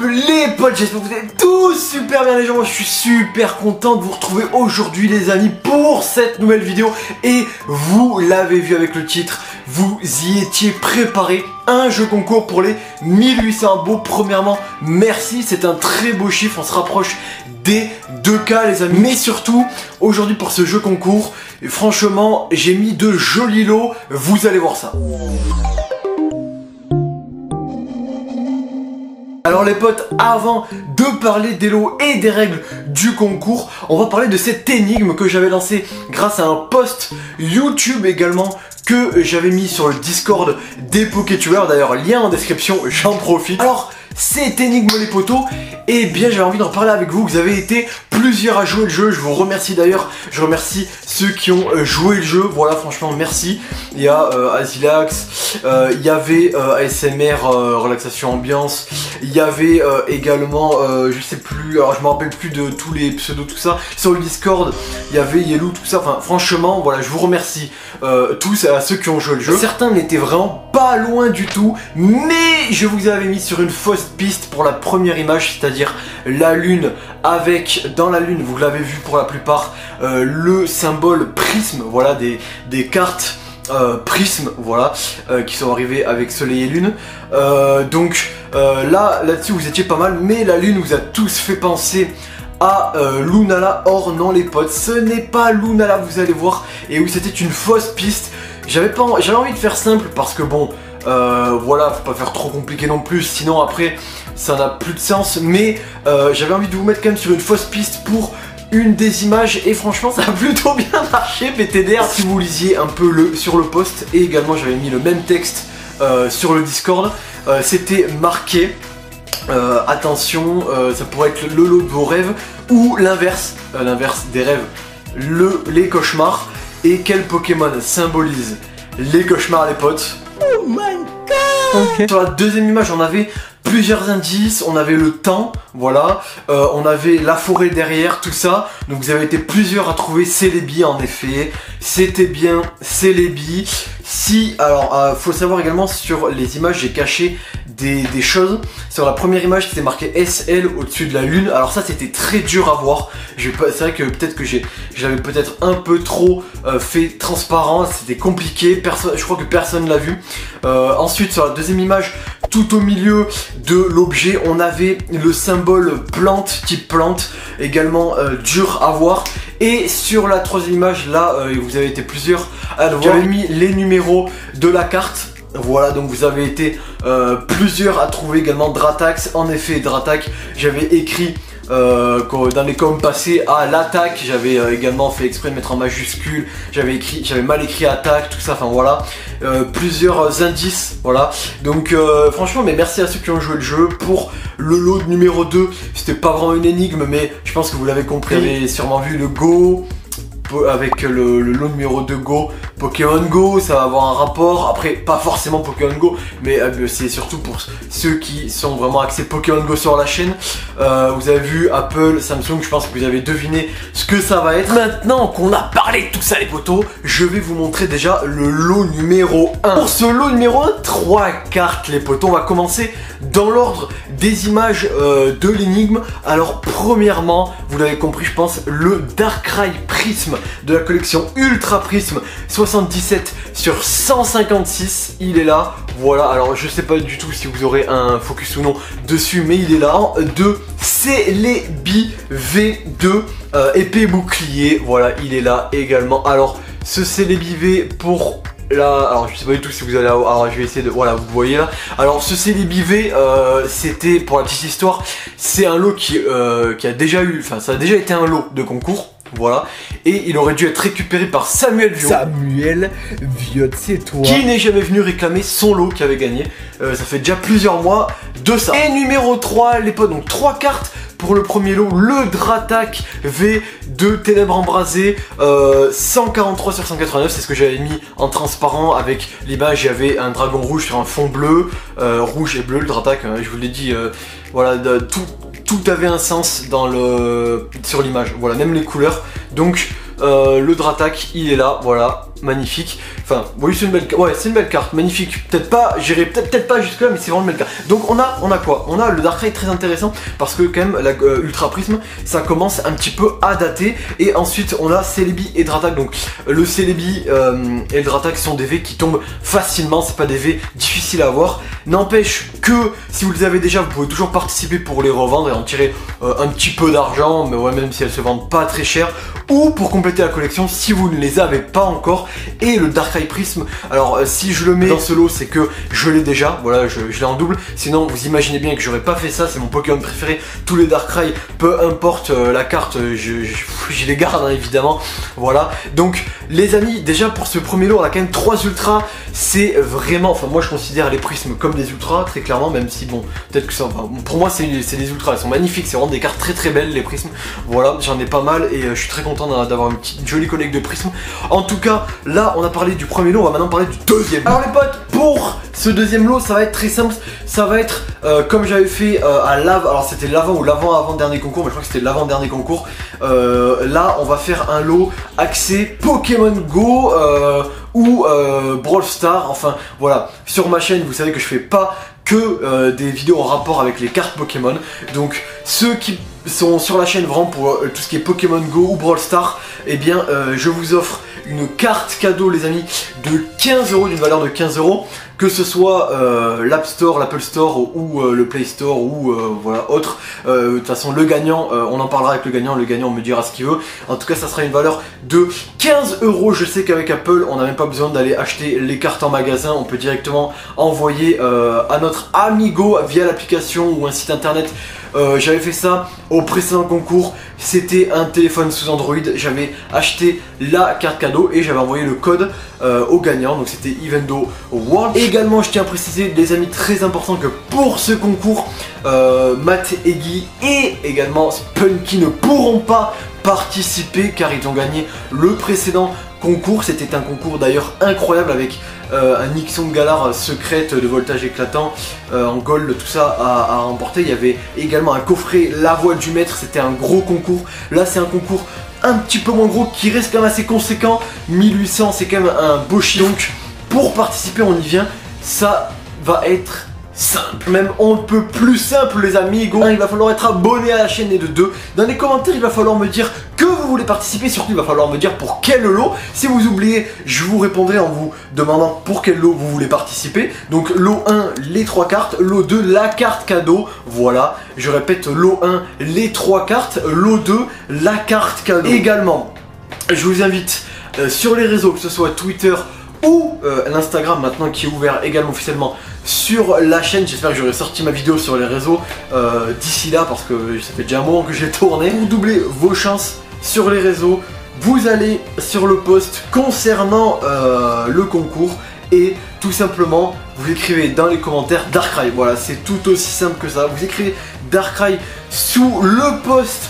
les potes, j'espère que vous allez tous super bien les gens. Moi je suis super content de vous retrouver aujourd'hui les amis pour cette nouvelle vidéo. Et vous l'avez vu avec le titre, vous y étiez préparé. Un jeu concours pour les 1800 abos. Premièrement, merci, c'est un très beau chiffre, on se rapproche des 2K les amis. Mais surtout, aujourd'hui pour ce jeu concours, franchement, j'ai mis de jolis lots, vous allez voir ça. Alors les potes, avant de parler des lots et des règles du concours, on va parler de cette énigme que j'avais lancée grâce à un post YouTube également que j'avais mis sur le Discord des Pokétubers. D'ailleurs, lien en description, j'en profite. Alors, cette énigme les potos, eh bien j'avais envie d'en parler avec vous. Vous avez été plusieurs à jouer le jeu, je vous remercie d'ailleurs. Je remercie ceux qui ont joué le jeu, voilà franchement merci. Il y a Azilax, il y avait ASMR relaxation ambiance, il y avait également je sais plus, alors je me rappelle plus de tous les pseudos tout ça. Sur le Discord il y avait Yellow tout ça, enfin franchement voilà je vous remercie tous à ceux qui ont joué le jeu. Certains n'étaient vraiment pas loin du tout, mais je vous avais mis sur une fausse piste pour la première image, c'est-à-dire la lune avec, dans la lune, vous l'avez vu pour la plupart, le symbole prisme, voilà, des cartes prisme, voilà, qui sont arrivées avec soleil et lune. Donc là-dessus vous étiez pas mal, mais la lune vous a tous fait penser à Lunala. Or non les potes, ce n'est pas Lunala, vous allez voir. Et oui, c'était une fausse piste. J'avais envie de faire simple parce que bon, voilà, faut pas faire trop compliqué non plus, sinon après ça n'a plus de sens. Mais j'avais envie de vous mettre quand même sur une fausse piste pour une des images et franchement ça a plutôt bien marché PTDR. Si vous lisiez un peu sur le post, et également j'avais mis le même texte sur le Discord, c'était marqué attention, ça pourrait être le lot de vos rêves ou l'inverse, l'inverse des rêves, les cauchemars. Et quel Pokémon symbolise les cauchemars les potes? Oh my god. Okay. Sur la deuxième image on avait plusieurs indices, on avait le temps, voilà, on avait la forêt derrière, tout ça. Donc vous avez été plusieurs à trouver Celebi en effet, c'était bien Celebi. Si, alors faut savoir également sur les images j'ai caché des choses. Sur la première image c'était marqué SL au-dessus de la lune, alors ça c'était très dur à voir. C'est vrai que peut-être que j'avais peut-être un peu trop fait transparent, c'était compliqué, je crois que personne l'a vu. Ensuite sur la deuxième image, tout au milieu de l'objet on avait le symbole plante, type plante, également dur à voir. Et sur la troisième image là, vous avez été plusieurs à le voir, j'avais mis les numéros de la carte. Voilà, donc vous avez été plusieurs à trouver également Dratax. En effet, Dratax, j'avais écrit dans les coms passés à l'attaque. J'avais également fait exprès de mettre en majuscule. J'avais mal écrit attaque, tout ça. Enfin voilà, plusieurs indices. Voilà, donc franchement, mais merci à ceux qui ont joué le jeu. Pour le lot numéro 2, c'était pas vraiment une énigme, mais je pense que vous l'avez compris. Vous avez sûrement vu le Go. Avec le lot numéro 2 Go, Pokémon Go, ça va avoir un rapport. Après, pas forcément Pokémon Go, mais c'est surtout pour ceux qui sont vraiment axés Pokémon Go sur la chaîne. Vous avez vu Apple, Samsung, je pense que vous avez deviné ce que ça va être. Maintenant qu'on a parlé de tout ça les potos, je vais vous montrer déjà le lot numéro 1. Pour ce lot numéro 1, 3 cartes les potos. On va commencer dans l'ordre des images de l'énigme. Alors premièrement, vous l'avez compris je pense, le Darkrai Prisme de la collection Ultra Prisme 77 sur 156, il est là, voilà. Alors je sais pas du tout si vous aurez un focus ou non dessus, mais il est là. En 2, Celebi V2 épée bouclier, voilà, il est là également. Alors ce Celebi V pour là, alors je sais pas du tout si vous allez avoir, alors je vais essayer de, voilà vous voyez là. Alors ce Celebi V, c'était pour la petite histoire, c'est un lot qui a déjà eu, enfin ça a déjà été un lot de concours. Voilà, et il aurait dû être récupéré par Samuel Viot. Samuel Viot, c'est toi. Qui n'est jamais venu réclamer son lot qui avait gagné. Ça fait déjà plusieurs mois de ça. Et numéro 3, les potes, donc 3 cartes pour le premier lot. Le Dratax V de Ténèbres Embrasées, 143 sur 189, c'est ce que j'avais mis en transparent. Avec l'image, il y avait un dragon rouge sur un fond bleu, rouge et bleu, le Dratax, je vous l'ai dit, voilà, tout avait un sens sur l'image, voilà, même les couleurs. Donc le Dratax il est là, voilà, magnifique. Enfin, oui, c'est une belle carte. Ouais, c'est une belle carte, magnifique. Peut-être pas, j'irai peut-être pas jusque là, mais c'est vraiment une belle carte. Donc on a quoi? On a le Darkrai très intéressant parce que quand même la Ultra Prisme, ça commence un petit peu à dater. Et ensuite on a Celebi et Dratak. Donc le Celebi et le Dratak sont des V qui tombent facilement. C'est pas des V difficiles à avoir. N'empêche que si vous les avez déjà, vous pouvez toujours participer pour les revendre et en tirer un petit peu d'argent, mais ouais, même si elles se vendent pas très cher. Ou pour compléter la collection si vous ne les avez pas encore. Et le Darkrai Prisme, alors si je le mets dans ce lot, c'est que je l'ai déjà, voilà, je l'ai en double. Sinon vous imaginez bien que j'aurais pas fait ça, c'est mon Pokémon préféré. Tous les Darkrai, peu importe la carte, je les garde hein, évidemment. Voilà, donc les amis, déjà pour ce premier lot, on a quand même 3 ultras. C'est vraiment, enfin moi je considère les prismes comme des ultras, très clairement, même si bon, peut-être que ça, enfin, pour moi c'est des ultras, elles sont magnifiques, c'est vraiment des cartes très belles les prismes. Voilà, j'en ai pas mal et je suis très content d'avoir une petite jolie collecte de prismes. En tout cas, là on a parlé du premier lot, on va maintenant parler du deuxième. Alors les potes, pour ce deuxième lot, ça va être très simple, ça va être comme j'avais fait à l'avant, alors c'était l'avant ou l'avant-avant-dernier concours, mais je crois que c'était l'avant-dernier concours. Là on va faire un lot axé Pokémon Go ou Brawl Stars, enfin voilà. Sur ma chaîne, vous savez que je fais pas que des vidéos en rapport avec les cartes Pokémon. Donc ceux qui sont sur la chaîne vraiment pour tout ce qui est Pokémon Go ou Brawl Stars, eh bien je vous offre une carte cadeau les amis de 15 €, d'une valeur de 15 €, que ce soit l'App Store, l'Apple Store ou le Play Store ou voilà autre. De toute façon le gagnant, on en parlera avec le gagnant me dira ce qu'il veut. En tout cas ça sera une valeur de 15 €. Je sais qu'avec Apple on n'a même pas besoin d'aller acheter les cartes en magasin, on peut directement envoyer à notre amigo via l'application ou un site internet. J'avais fait ça au précédent concours, c'était un téléphone sous Android, j'avais acheté la carte cadeau et j'avais envoyé le code au gagnant, donc c'était Evendo World. Et également je tiens à préciser les amis, très important, que pour ce concours, Matt et Guy et également Spunky ne pourront pas participer car ils ont gagné le précédent concours. C'était un concours d'ailleurs incroyable avec un Nixon Galar secrète de voltage éclatant en gold, tout ça à remporter. Il y avait également un coffret La Voix du Maître, c'était un gros concours. Là c'est un concours un petit peu moins gros qui reste quand même assez conséquent, 1800 c'est quand même un beau chiffre. Donc pour participer on y vient, ça va être simple, même on ne peut plus simple les amis. Il va falloir être abonné à la chaîne, et de 2, dans les commentaires il va falloir me dire que vous voulez participer, surtout il va falloir me dire pour quel lot. Si vous oubliez, je vous répondrai en vous demandant pour quel lot vous voulez participer. Donc lot 1 les 3 cartes, lot 2 la carte cadeau, voilà, je répète, lot 1 les 3 cartes, lot 2 la carte cadeau. Également je vous invite sur les réseaux, que ce soit Twitter ou l'Instagram maintenant qui est ouvert également officiellement sur la chaîne. J'espère que j'aurai sorti ma vidéo sur les réseaux d'ici là, parce que ça fait déjà un moment que j'ai tourné. Pour doubler vos chances sur les réseaux, vous allez sur le post concernant le concours et tout simplement vous écrivez dans les commentaires Darkrai. Voilà, c'est tout aussi simple que ça. Vous écrivez Darkrai sous le post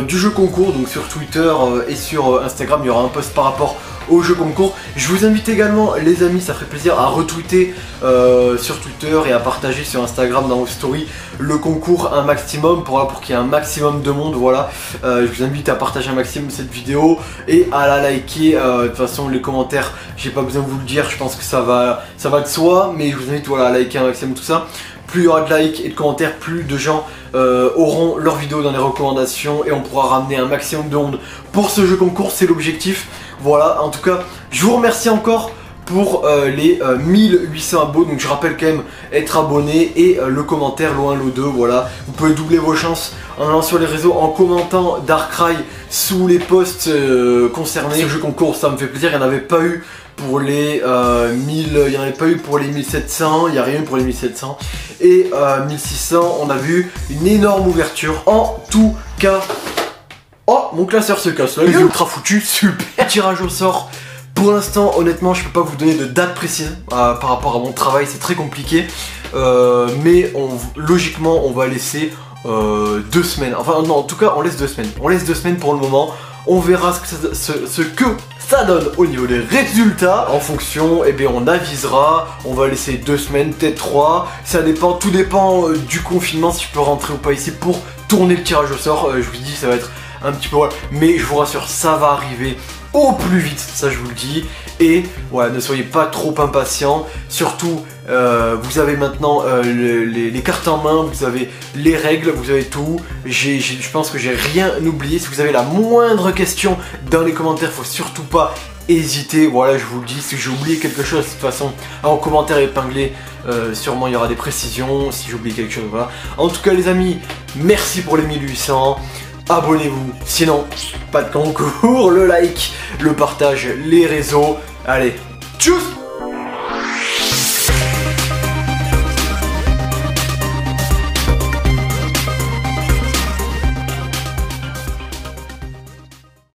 du jeu concours, donc sur Twitter et sur Instagram il y aura un post par rapport au jeu concours. Je vous invite également les amis, ça ferait plaisir, à retweeter sur Twitter et à partager sur Instagram dans vos stories le concours un maximum pour qu'il y ait un maximum de monde. Voilà, je vous invite à partager un maximum cette vidéo et à la liker. De toute façon les commentaires, j'ai pas besoin de vous le dire, je pense que ça va de soi, mais je vous invite voilà, à liker un maximum tout ça. Plus il y aura de likes et de commentaires, plus de gens auront leur vidéo dans les recommandations et on pourra ramener un maximum de monde pour ce jeu concours, c'est l'objectif. Voilà, en tout cas, je vous remercie encore pour les 1800 abos. Donc je rappelle quand même être abonné et le commentaire lot 1, lot 2, voilà. Vous pouvez doubler vos chances en allant sur les réseaux, en commentant Darkrai sous les posts concernés. Ce jeu concours, ça me fait plaisir, il n'y en avait pas eu pour les 1000, il n'y en avait pas eu pour les 1700, il n'y a rien eu pour les 1700. Et 1600, on a vu une énorme ouverture. En tout cas, oh, mon classeur se casse là, il est ultra foutu, super. Tirage au sort. Pour l'instant, honnêtement, je peux pas vous donner de date précise par rapport à mon travail, c'est très compliqué. Mais logiquement, on va laisser 2 semaines. Enfin, non, en tout cas, on laisse 2 semaines. On laisse 2 semaines pour le moment. On verra ce que ça donne au niveau des résultats. En fonction, eh bien, on avisera. On va laisser 2 semaines, peut-être 3. Ça dépend, tout dépend du confinement, si je peux rentrer ou pas ici pour tourner le tirage au sort. Je vous dis, ça va être un petit peu, voilà. Mais je vous rassure, ça va arriver au plus vite, ça je vous le dis. Et voilà, ne soyez pas trop impatients. Surtout, vous avez maintenant les cartes en main, vous avez les règles, vous avez tout. Je pense que j'ai rien oublié. Si vous avez la moindre question dans les commentaires, faut surtout pas hésiter. Voilà, je vous le dis. Si j'ai oublié quelque chose, de toute façon, en commentaire épinglé, sûrement il y aura des précisions. Si j'ai oublié quelque chose, voilà. En tout cas, les amis, merci pour les 1800. Abonnez-vous, sinon pas de concours, le like, le partage, les réseaux. Allez, tchuss!